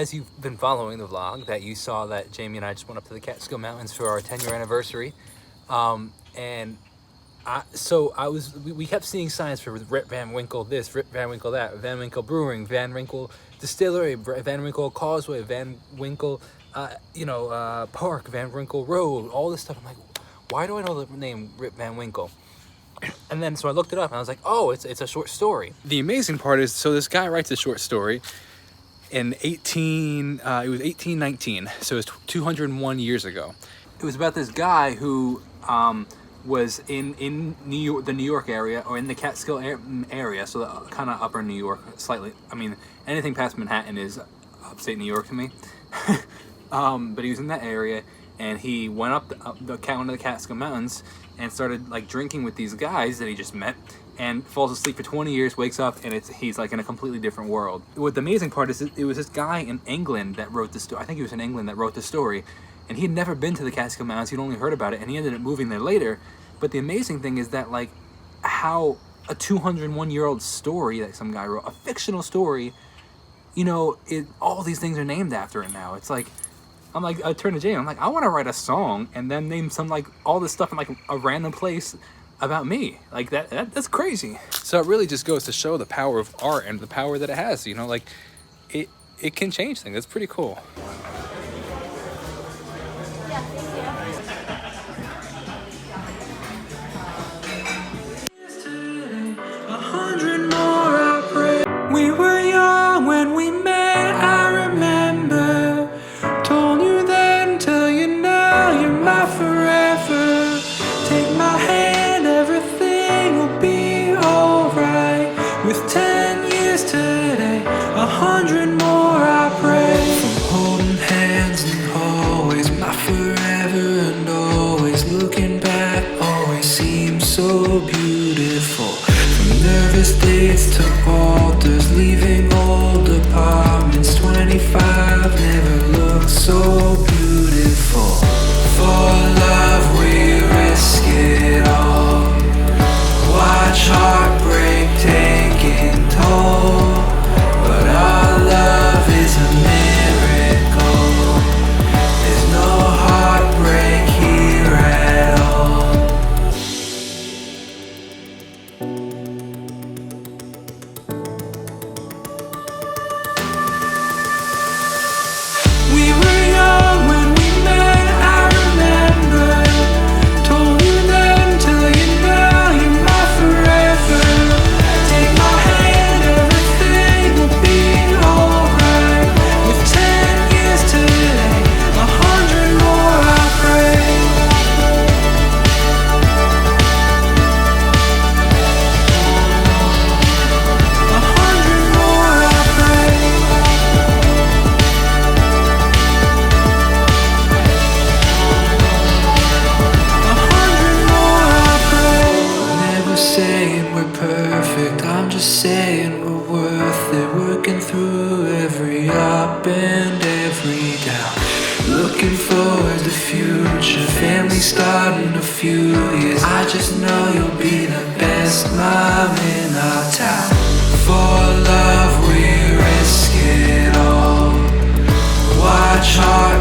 as you've been following the vlog, that you saw that Jamie and I just went up to the Catskill Mountains for our 10-year anniversary. And we kept seeing signs for Rip Van Winkle this, Rip Van Winkle that, Van Winkle Brewing, Van Winkle Distillery, Van Winkle Causeway, Van Winkle, Park, Van Winkle Road, all this stuff. I'm like, why do I know the name Rip Van Winkle? And then so I looked it up and I was like, oh, it's a short story. The amazing part is, so this guy writes a short story in 1819, so it was 201 years ago. It was about this guy who was in New York, the New York area, or in the Catskill area, so kind of upper New York, slightly. I mean, anything past Manhattan is upstate New York to me. But he was in that area, and he went up one of the Catskill Mountains and started like drinking with these guys that he just met, and falls asleep for 20 years, wakes up, and he's like in a completely different world. What the amazing part is, it was this guy in England that wrote this story. I think he was in England that wrote the story, and he had never been to the Catskill Mountains. He'd only heard about it, and he ended up moving there later. But the amazing thing is that, like, how a 201-year-old story that some guy wrote, a fictional story, all these things are named after it now. It's like, I turn to Jay, I'm like, I want to write a song and then name some, like, all this stuff in, like, a random place about me. Like, that's crazy. So it really just goes to show the power of art and the power that it has, like, it can change things. It's pretty cool. We were young when we met, I remember. Told you then, tell you now, you're my forever. Take my hand, everything will be alright. With 10 years today, 100 more I pray. From holding hands in hallways, my forever, and always looking back, always seems so beautiful. Nervous dates to altars, leaving old apartments. 25 never looked so beautiful. For love we risk it all. Watch heartbreak taking toll. But our love is a miracle. There's no heartbreak here at all. Saying we're worth it, working through every up and every down. Looking forward to the future, family starting a few years. I just know you'll be the best mom in our town. For love we risk it all. Watch heart